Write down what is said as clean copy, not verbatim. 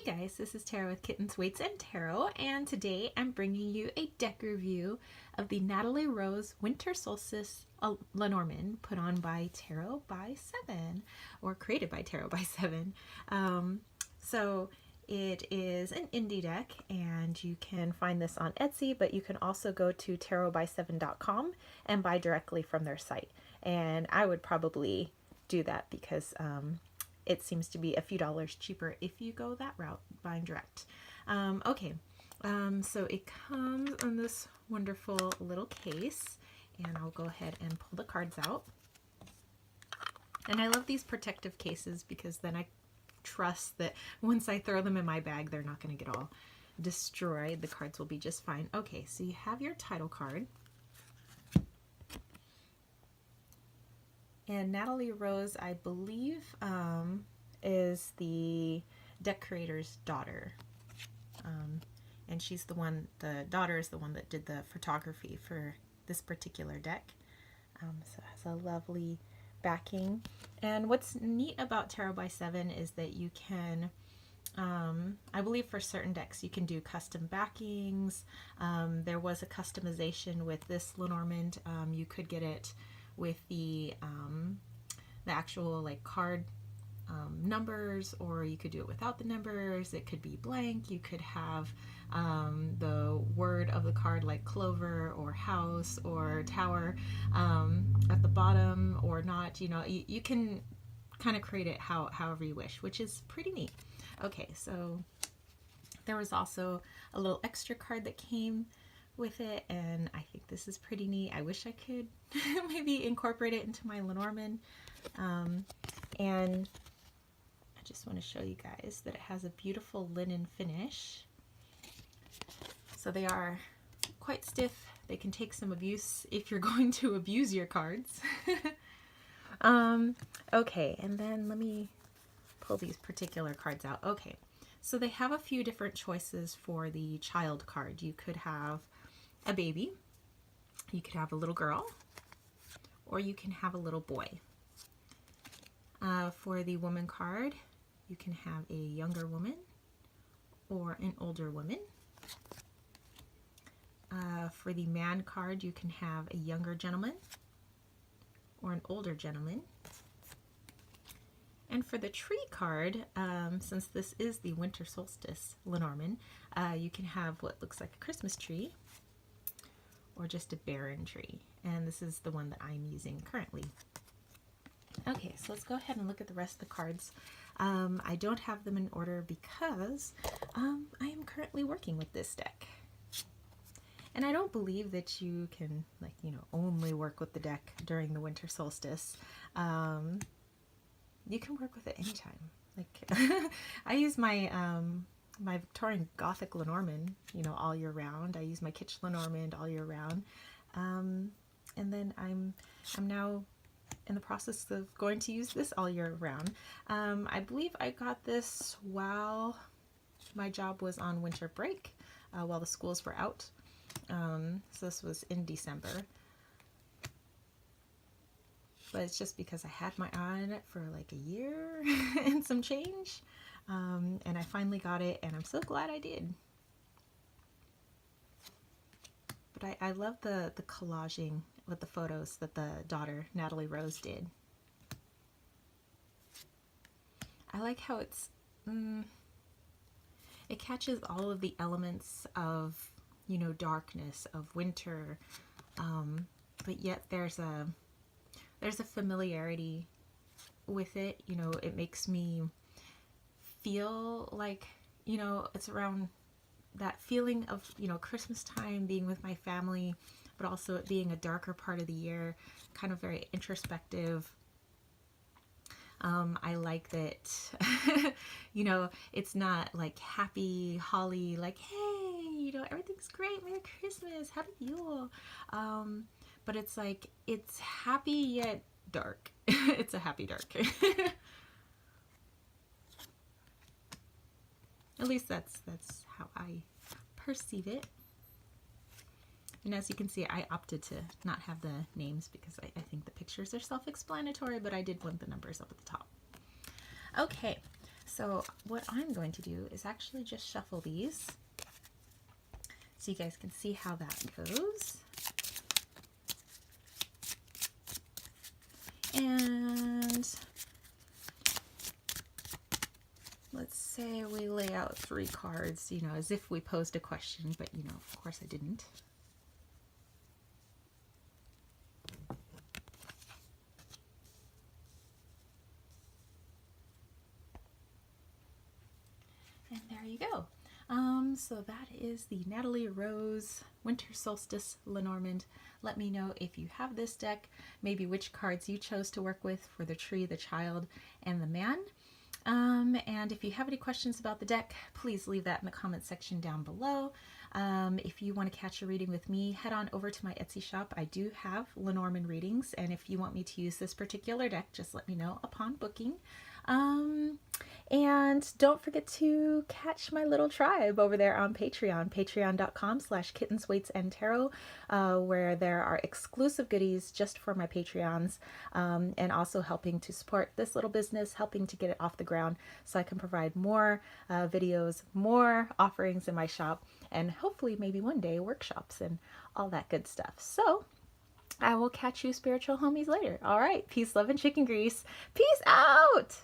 guys, this is Tarot with Kittens, Weights, and Tarot, and today I'm bringing you a deck review of the Natalie Rose Winter Solstice Lenormand, put on by Tarot by 7, or created by Tarot by 7. So it is an indie deck, and you can find this on Etsy, but you can also go to tarotby7.com and buy directly from their site. And I would probably do that because it seems to be a few dollars cheaper if you go that route, buying direct. So it comes in this wonderful little case, and I'll go ahead and pull the cards out. And I love these protective cases because then I trust that once I throw them in my bag, they're not going to get all destroyed. The cards will be just fine. Okay, so you have your title card. And Natalie Rose, I believe, is the deck creator's daughter. And she's the daughter is the one that did the photography for this particular deck. So it has a lovely backing. And what's neat about Tarot by 7 is that you can, I believe for certain decks, you can do custom backings. There was a customization with this Lenormand. You could get it with the actual like card numbers, or you could do it without the numbers. It could be blank. You could have the word of the card like clover or house or tower at the bottom or not. You know, you can kind of create it however you wish, which is pretty neat. Okay, so there was also a little extra card that came with it, and I think this is pretty neat. I wish I could maybe incorporate it into my Lenormand. And I just want to show you guys that it has a beautiful linen finish. So they are quite stiff. They can take some abuse if you're going to abuse your cards. Okay, and then let me pull these particular cards out. Okay, so they have a few different choices for the child card. You could have a baby, you could have a little girl, or you can have a little boy. For the woman card, you can have a younger woman or an older woman. For the man card, you can have a younger gentleman or an older gentleman. And for the tree card, since this is the Winter Solstice Lenormand, you can have what looks like a Christmas tree or just a barren tree. And this is the one that I'm using currently. Okay, so let's go ahead and look at the rest of the cards. I don't have them in order because I am currently working with this deck. And I don't believe that you can, like, you know, only work with the deck during the winter solstice. You can work with it anytime. Like, I use my my Victorian Gothic Lenormand, you know, all year round. I use my Kitsch Lenormand all year round. And then I'm now in the process of going to use this all year round. I believe I got this while my job was on winter break, while the schools were out. So this was in December. But it's just because I had my eye on it for like a year and some change. And I finally got it, and I'm so glad I did. But I love the collaging with the photos that the daughter, Natalie Rose, did. I like how it's, it catches all of the elements of, you know, darkness, of winter, but yet there's a familiarity with it. You know, it makes me feel like, you know, it's around that feeling of, you know, Christmas time, being with my family, but also it being a darker part of the year, kind of very introspective. I like that, you know, it's not like happy, holly, like, hey, you know, everything's great, Merry Christmas, Happy Yule. But it's like, it's happy yet dark. It's a happy dark. At least that's how I perceive it. And as you can see, I opted to not have the names because I think the pictures are self-explanatory, but I did want the numbers up at the top. Okay, So what I'm going to do is actually just shuffle these so you guys can see how that goes. And let's say we lay out 3 cards, you know, as if we posed a question, but you know, of course I didn't. And there you go. So that is the Natalie Rose Winter Solstice Lenormand. Let me know if you have this deck, maybe which cards you chose to work with for the tree, the child, and the man. And if you have any questions about the deck, please leave that in the comment section down below. If you want to catch a reading with me, head on over to my Etsy shop. I do have Lenormand readings, and if you want me to use this particular deck, just let me know upon booking. And don't forget to catch my little tribe over there on Patreon, patreon.com/kittensweightsandtarot, where there are exclusive goodies just for my Patreons, and also helping to support this little business, helping to get it off the ground so I can provide more videos, more offerings in my shop, and hopefully maybe one day workshops and all that good stuff. So I will catch you spiritual homies later. All right, peace, love, and chicken grease. Peace out!